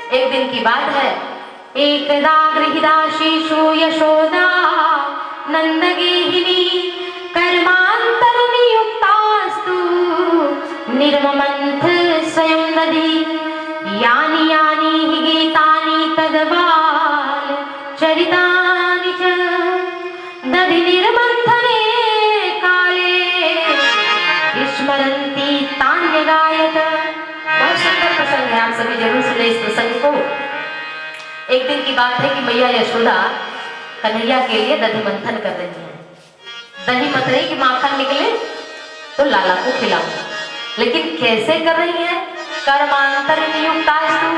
एक दिन की बात है, एकदा गृहीदाशीषु यशोदा नंदगेहिनी कर्मांतर नियुक्तास्तु निर्ममंथ स्वयं नदी यानि यानि हि गीतानि तद्बाल चरितानि च दधि निर्मंथने काले स्मरन्ति तान्यगायत। बहुत सुंदर प्रसंग है, आप सभी जरूर सुने इस प्रसंग को। एक दिन की बात है कि मैया यशोदा कन्हैया के लिए दधि मंथन कर रही है। दही मथ रही कि माखन निकले तो लाला को खिलाऊं, लेकिन कैसे कर रही है? कर्मांतर नियुक्तास्तु,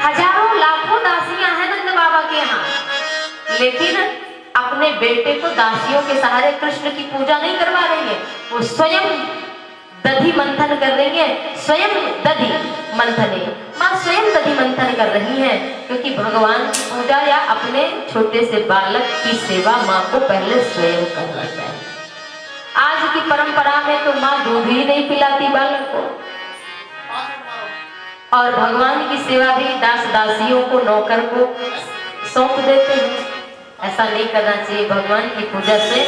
हजारों लाखों दासियां हैं नंद बाबा के यहाँ, लेकिन अपने बेटे को दासियों के सहारे कृष्ण की पूजा नहीं करवा रही है, वो स्वयं दधि मंथन कर रही है। स्वयं दधि मंथने, माँ स्वयं दधि मंथन कर रही है, क्योंकि भगवान की पूजा या अपने छोटे से बालक की सेवा माँ को पहले स्वयं करना चाहिए। आज की परंपरा में तो माँ दूध ही नहीं पिलाती बालक को, और भगवान की सेवा भी दास दासियों को, नौकर को सौंप देते हैं। ऐसा नहीं करना चाहिए। भगवान की पूजा से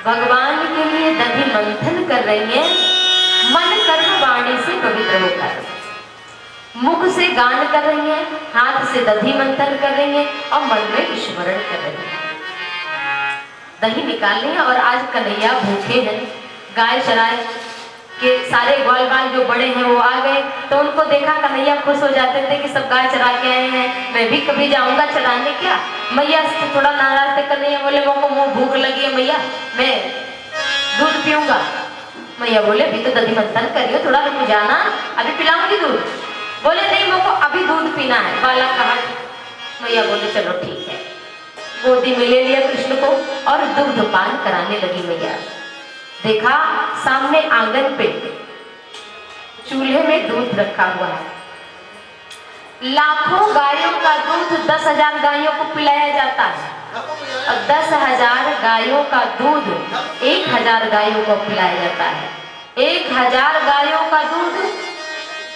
भगवान के लिए दधि मंथन कर रही है, मन कर्म वाणी से पवित्र होकर, मुख से गान कर रही है, हाथ से दधि मंथन कर रही है और मन में स्मरण कर रही है। दही निकाल रही है और आज कन्हैया भूखे हैं। गाय चराए के सारे ग्वाल बाल जो बड़े हैं वो आ गए, तो उनको देखा कन्हैया खुश हो जाते थे कि सब गाय चरा के आए हैं, मैं भी कभी जाऊंगा चराने। क्या मैया से थोड़ा नाराज थे कन्हैया, बोले मेरे को भूख लगी है मैया, मैं दूध पीऊंगा। मैया बोले अभी तो दधि मंथन करियो, थोड़ा रुक जाना, अभी पिलाऊंगी दूध। बोले नहीं मेरे को अभी दूध पीना है। बालक कहा, मैया बोले चलो ठीक है। गोदी में ले लिया कृष्ण को और दुग्ध पान कराने लगी मैया। देखा सामने आंगन पे चूल्हे में दूध रखा हुआ है, लाखों गायों का दूध 10,000 गायों को पिलाया जाता है, और 10,000 गायों का दूध 1,000 गायों को पिलाया जाता है। 1,000 गायों का दूध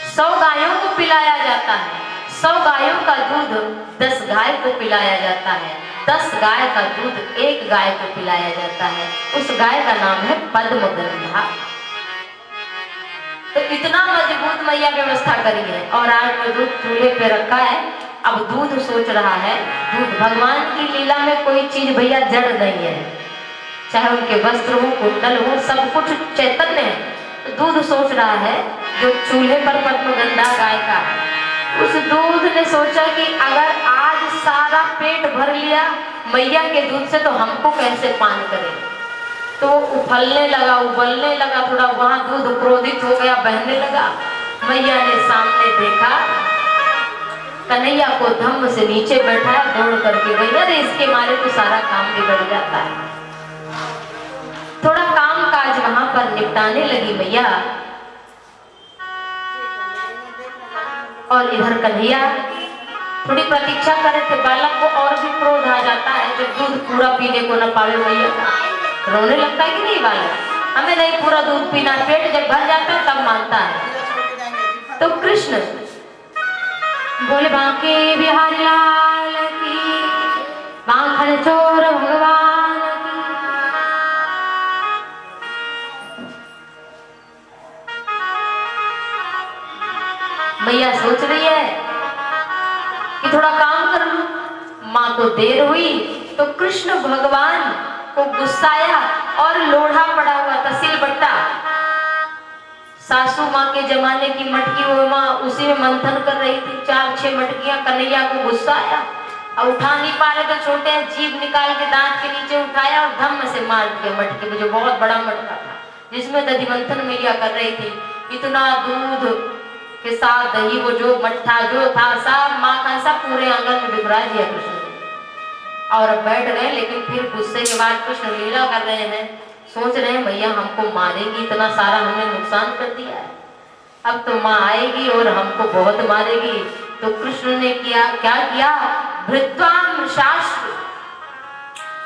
100 गायों को पिलाया जाता है। 100 गायों का दूध 10 गाय को पिलाया जाता है। 10 गाय का दूध 1 गाय को पिलाया जाता है। उस गाय का नाम है पद्मगंधा। तो इतना मजबूत मैया व्यवस्था करी है, और आज वो दूध चूल्हे पे रखा है। अब दूध सोच रहा है, दूध भगवान की लीला में कोई चीज भैया जड़ नहीं है, चाहे उनके वस्त्र हो, कुंडल हो, सब कुछ चैतन्य है। तो दूध सोच रहा है जो चूल्हे पर पद्मगंधा गाय का, उस दूध ने सोचा कि अगर आज सारा पेट भर लिया मैया के दूध से तो हमको कैसे पान करें। तो उफलने लगा, उबलने लगा, थोड़ा वहां दूध क्रोधित हो गया, बहने लगा। मैया ने सामने देखा, कन्हैया को धम्म से नीचे बैठाया, दौड़ करके गई। अरे इसके मारे तो सारा काम बिगड़ जाता है। थोड़ा काम काज वहां पर निपटाने लगी मैया, और इधर कन्हैया थोड़ी प्रतीक्षा करे थे। बालक को और भी क्रोध आ जाता है जब दूध पूरा पीने को न पावे मैया का, रोने लगता है कि नहीं बालक, हमें नहीं पूरा दूध पीना, पेट जब भर जाता है तब मानता है। तो कृष्ण बोले बांके बिहारी लाल की, माखन चोर भगवान की। मैया सोच रही है कि थोड़ा काम कर लूं। माँ को देर हुई तो कृष्ण भगवान को गुस्साया और लोढ़ा पड़ा हुआ था, सिलबट्टा, सासू माँ के जमाने की मटकी, वो माँ उसी में मंथन कर रही थी। 4-6 मटकियां। कन्हैया को गुस्सा आया और उठा नहीं पा रहे तो छोटे जीभ निकाल के दांत के नीचे उठाया और धम्म से मार दिया मटके में, जो बहुत बड़ा मटका था जिसमें दधि मंथन मैया कर रही थी। इतना दूध के साथ दही, वो जो मट्ठा जो था सब माखन सब पूरे आंगन में बिखरा दिया कृष्ण ने, और अब बैठ गए। लेकिन फिर गुस्से के बाद कृष्ण लीला कर रहे हैं, सोच रहे हैं मैया हमको मारेगी, इतना सारा हमने नुकसान कर दिया है, अब तो माँ आएगी और हमको बहुत मारेगी। तो कृष्ण ने क्या किया, भृत्वाम शास्त्र,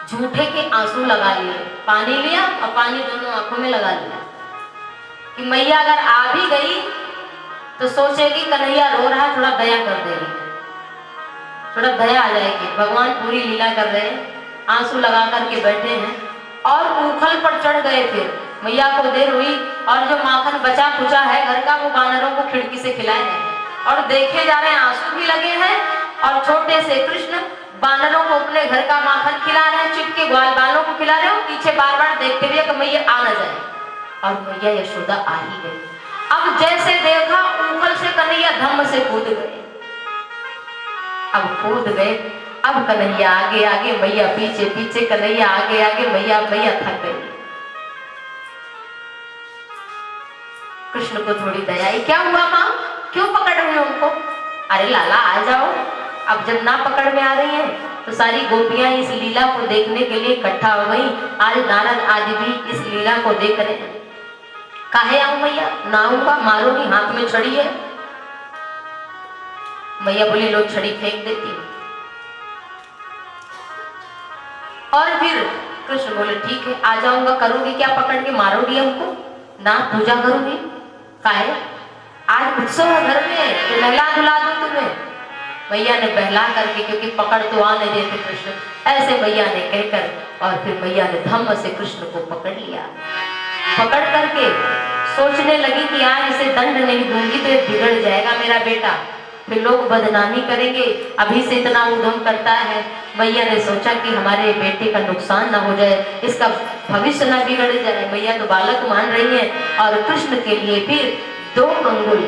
झूठे के आंसू लगा लिए, पानी लिया और पानी दोनों आंखों में लगा लिया कि मैया अगर आ भी गई तो सोचेगी कन्हैया रो रहा, थोड़ा दया कर देगी, थोड़ा दया आ जाएगी। भगवान पूरी लीला कर रहे हैं, आंसू लगा करके बैठे हैं और ऊखल पर चढ़ गए थे। मैया को देर हुई और जो माखन बचा कुचा है घर का वो वानरों को खिड़की से खिलाए गए और देखे जा रहे हैं, आंसू भी लगे हैं और छोटे से कृष्ण वानरों को अपने घर का माखन खिला रहे हैं, चिपके ग्वाल बालों को खिला रहे हैं, पीछे बार बार देखते हुए कि मैया आ न जाए। और मैया यशोदा आ ही गई। अब जैसे देखा ऊखल से कन्हैया धम्म से कूद गए। अब कूद गए, अब कन्हैया आगे आगे, मैया पीछे पीछे, कन्हैया आगे आगे, मैया थक गई। कृष्ण को थोड़ी दया आई, क्या हुआ माँ, क्यों पकड़ रहे हो उनको? अरे लाला आ जाओ। अब जब ना पकड़ में आ रही है तो सारी गोपियां इस लीला को देखने के लिए इकट्ठा हो गई। आज नारद आदि भी इस लीला को देख रहे हैं। काहे आऊं मैया, ना आऊंगा, मारोगी, हाथ में छड़ी है। मैया बोली लो छड़ी फेंक देती हूँ। और फिर कृष्ण बोले ठीक है आ जाऊंगा, करूंगी क्या, पकड़ के मारोगी हमको? ना, पूजा करूंगी। काहे, आज उत्सव है घर में, तो नहला धुला दूं तुम्हें। मैया ने बहला करके, क्योंकि पकड़ तो आने देते कृष्ण, ऐसे मैया ने कहकर और फिर मैया ने धम्म से कृष्ण को पकड़ लिया। पकड़ करके सोचने लगी कि आज इसे दंड नहीं दूंगी तो ये बिगड़ जाएगा मेरा बेटा, फिर लोग बदनामी करेंगे, अभी से इतना उद्यम करता है। मैया ने सोचा कि हमारे बेटे का नुकसान ना हो जाए, इसका भविष्य ना बिगड़ जाए। मैया तो बालक मान रही है और कृष्ण के लिए फिर 2 अंगुल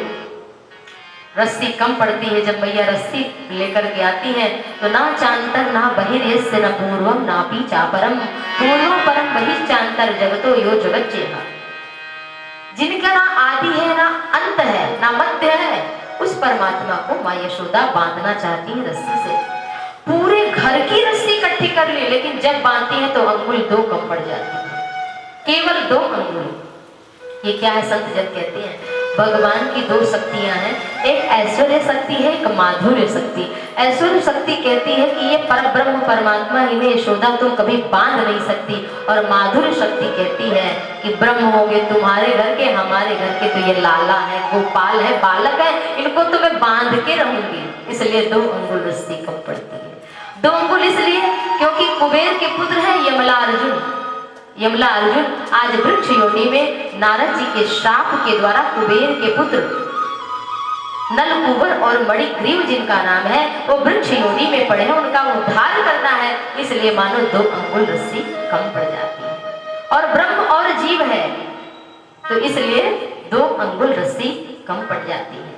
रस्सी कम पड़ती है। जब मैया रस्सी लेकर के आती है तो ना चांतर ना बहिर्यस्य न पूर्वम ना पी चापरम पूर्वम परम बहिश्चांतर जगतो यो जगज्जेह। जिनका ना आदि है ना अंत है ना मध्य है, उस परमात्मा को माँ यशोदा बांधना चाहती है रस्सी से। पूरे घर की रस्सी इकट्ठी कर ली, लेकिन जब बांधती है तो अंगुल 2 कम पड़ जाती है, केवल 2 अंगुल। ये क्या है? संत जन कहते हैं भगवान की 2 शक्तियां हैं, एक ऐश्वर्य शक्ति है, एक माधुर्य शक्ति। ऐश्वर्य शक्ति कहती है कि ये परब्रह्म परमात्मा इन्हें यशोदा तुम कभी बांध नहीं सकती, और माधुर्य शक्ति कहती है कि ब्रह्म होगे तुम्हारे घर के, हमारे घर के तो ये लाला है, गोपाल है, बालक है, इनको तो मैं बांध के रहूंगी। इसलिए 2 अंगुल रस्सी कम पड़ती है। 2 अंगुल इसलिए क्योंकि कुबेर के पुत्र है यमला अर्जुन। यमला अर्जुन आज वृक्ष योनि में नारद जी के श्राप के द्वारा कुबेर के पुत्र नलकूबर और मणिग्रीव जिनका नाम है वो वृक्ष योनि में पड़े हैं, उनका उद्धार करना है, इसलिए मानो 2 अंगुल रस्सी कम पड़ जाती है। और ब्रह्म और जीव है तो इसलिए 2 अंगुल रस्सी कम पड़ जाती है।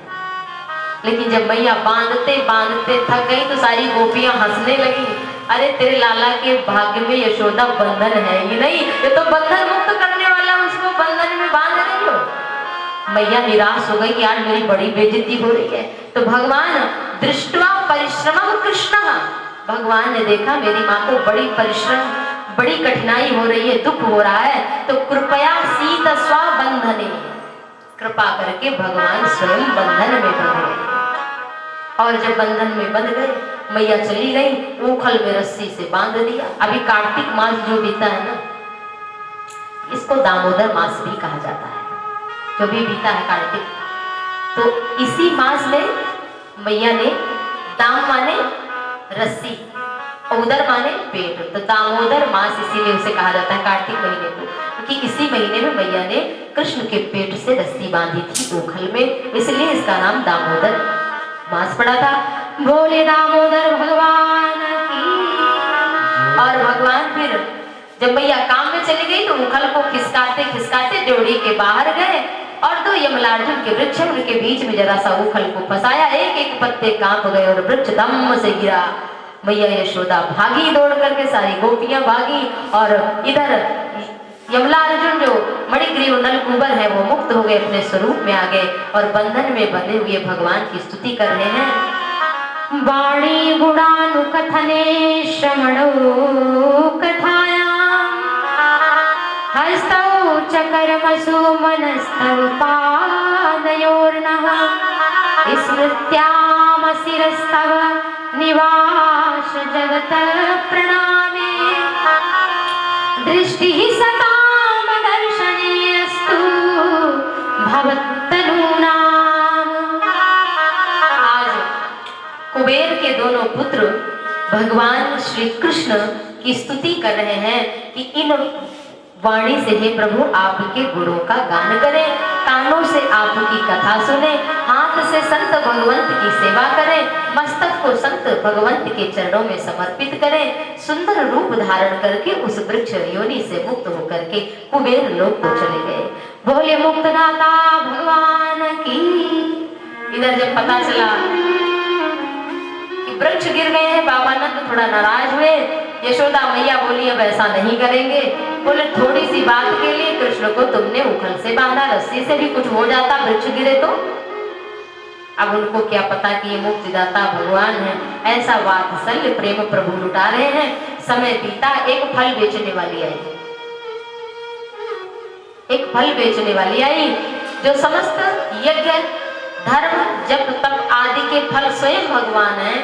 लेकिन जब मैया बांधते बांधते थक गई तो सारी गोपियां हंसने लगी। अरे तेरे लाला के भाग्य में यशोदा बंधन है ही नहीं, ये तो बंधन मुक्त करने वाला, उसको बंधन में बांध रही हो। मैया निराश हो गई कि यार मेरी बड़ी बेइज्जती हो रही है। तो भगवान दृष्टवा परिश्रमं कृष्ण, भगवान ने देखा मेरी माँ को बड़ी परिश्रम, बड़ी कठिनाई हो रही है, दुख हो रहा है, तो कृपया सीत स्व बंधने, कृपा करके भगवान स्वयं बंधन में बंध गए। और जब बंधन में बंध गए मैया चली गई, ऊखल में रस्सी से बांध दिया। अभी कार्तिक मास जो बीता है ना, इसको दामोदर मास भी कहा जाता है, जो भी बीता है कार्तिक, तो इसी मास में मैया ने दाम माने रस्सी, उदर माने पेट, तो दामोदर मास इसीलिए उसे कहा जाता है कार्तिक महीने को, क्योंकि इसी महीने में मैया ने कृष्ण के पेट से रस्सी बांधी थी ऊखल में, इसलिए इसका नाम दामोदर मास पड़ा था। बोले दामोदर भगवान की। और भगवान फिर जब मैया काम में चली गई तो ऊखल को खिसकाते खिसकाते ड्योढ़ी के बाहर गए और 2 यमलार्जुन के वृक्ष उनके बीच में जरा सा ऊखल को फंसाया, एक एक पत्ते कांप गए और वृक्ष धम्म से गिरा। मैया यशोदा भागी दौड़ करके, सारी गोपियां भागी, और इधर यमला अर्जुन जो मणिग्रीव नलकूबर है वो मुक्त हो गए, अपने स्वरूप में आ गए और बंधन में बंधे हुए भगवान की स्तुति कर रहे हैं। वाणी गुणानुकथने श्रवणो कथायां हस्तौ च कर्मसु मनस्तौ पादयोर्नः स्मृत्याम शिरस्तव निवास जगत प्रणामे दृष्टि सताम दर्शनेस्तु भवत्तनूनां कुबेर के दोनों पुत्र भगवान श्री कृष्ण की स्तुति कर रहे हैं कि इन वाणी से हे प्रभु आपके गुणों का गान करें, कानों से आपकी कथा सुने, हाथ से संत भगवंत की सेवा करें, मस्तक को संत भगवंत के चरणों में समर्पित करें, सुंदर रूप धारण करके उस वृक्ष योनि से मुक्त होकर के कुबेर लोक को चले गए। बोले मुक्तदाता भगवान की। इधर जब पता चला कि वृक्ष गिर गए हैं, बाबा नंद थोड़ा नाराज हुए। यशोदा मैया बोली अब ऐसा नहीं करेंगे। बोले थोड़ी सी बात के लिए कृष्ण को तुमने उखल से बांधा, रस्सी से भी कुछ हो जाता, वृक्ष गिरे तो। अब उनको क्या पता कि ये मुक्तिदाता भगवान है, ऐसा वात्सल्य प्रेम प्रभु लुटा रहे हैं। समय बीता, एक फल बेचने वाली आई, एक फल बेचने वाली आई जो समस्त यज्ञ धर्म जप तप आदि के फल स्वयं भगवान है।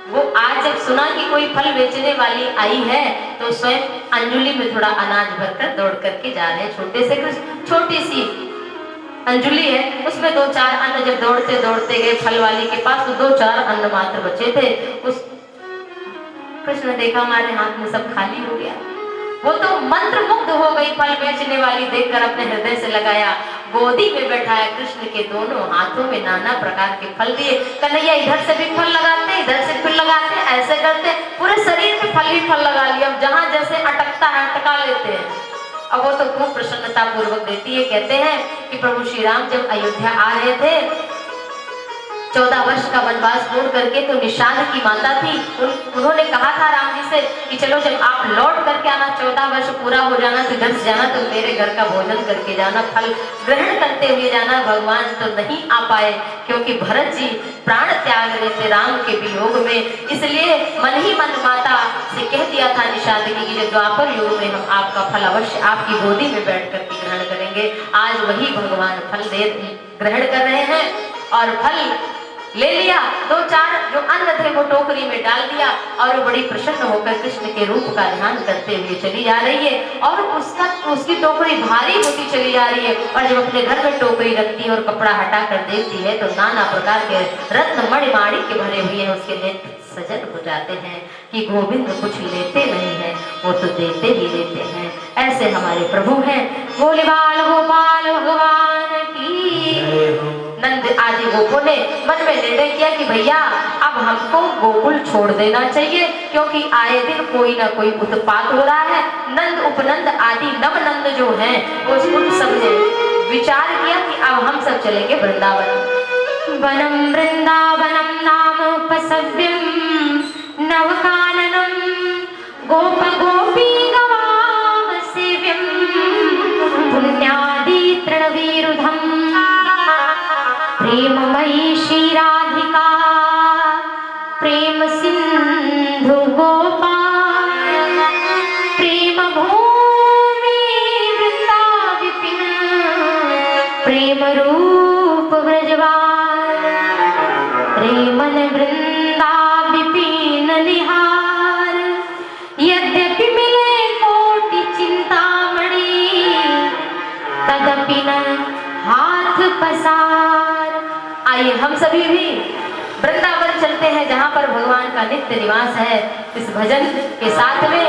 वो आज जब सुना कि कोई फल बेचने वाली आई है तो स्वयं अंजुली में थोड़ा अनाज भरकर दौड़ करके जा रहे हैं। छोटे से छोटी सी अंजुली है, उसमें 2-4 अन्न जब दौड़ते दौड़ते गए फल वाली के पास तो 2-4 अन्न मात्र बचे थे। उस कृष्ण ने देखा हमारे हाथ में सब खाली हो गया। वो तो मंत्र मुग्ध हो गई, फल बेचने वाली देखकर अपने हृदय से लगाया, गोदी में बैठाया, कृष्ण के दोनों हाथों में नाना प्रकार के फल दिए। कन्हैया इधर से भी फल लगाते, इधर से फिर लगाते, ऐसे करते, पूरे शरीर में फल ही फल लगा लिया। अब जहां जैसे अटकता है अटका लेते हैं। अब वो तो खूब प्रसन्नता पूर्वक देती है। कहते हैं कि प्रभु श्री राम जब अयोध्या आ रहे थे, 14 वर्ष का वनवास पूर्ण करके, तो निषाद की माता थी, उन्होंने कहा था राम जी से कि चलो जब आप लौट करके आना, 14 वर्ष पूरा हो जाना तो घर से जाना, तो मेरे घर का भोजन करके जाना, फल ग्रहण करते हुए जाना। भगवान तो नहीं आ पाए क्योंकि भरत जी प्राण त्याग रहे थे राम के वियोग में, इसलिए मन ही मन माता से कह दिया था निषाद की कि जब द्वापर युग में हम आपका फल अवश्य आपकी गोदी में बैठ करके ग्रहण करेंगे। आज वही भगवान फल दे ग्रहण कर रहे हैं और फल ले लिया। 2-4 जो अन्न थे वो टोकरी में डाल दिया और वो बड़ी प्रसन्न होकर कृष्ण के रूप का ध्यान करते हुए चली जा रही है और उसकी टोकरी भारी होती चली जा रही है। और जब अपने घर में टोकरी रखती है और कपड़ा हटा कर देती है तो नाना प्रकार के रत्न मणि के भरे हुए हैं, उसके नेत्र सजल हो जाते हैं कि गोविंद कुछ लेते नहीं है, वो तो देते ही देते हैं। ऐसे हमारे प्रभु हैं। बोले बाल गोपाल भगवान की। नंद आदि गोपों ने मन में निर्णय किया कि भैया अब हमको गोकुल छोड़ देना चाहिए क्योंकि आए दिन कोई ना कोई उत्पात हो रहा है। नंद उपनंद आदि नवनंद जो हैं वो उन सब ने विचार किया कि अब हम सब चलेंगे वृंदावन। वनम वृंदावनम नाम उपसव्यम नवकाननम गोप गोपी गवाम सेव्यम पुण्यादि तृणवीरुधम प्रेममयी श्री राधिका प्रेम सिंधु गोपाल प्रेम भूमि वृंदा विपिन प्रेम रूप व्रजवाल प्रेमन वृंदा विपिन निहार। यद्यपि मिले कोटि चिंतामणि तदपि न हाथ पसार। आइए हम सभी भी वृंदावन चलते हैं जहाँ पर भगवान का नित्य निवास है। इस भजन के साथ में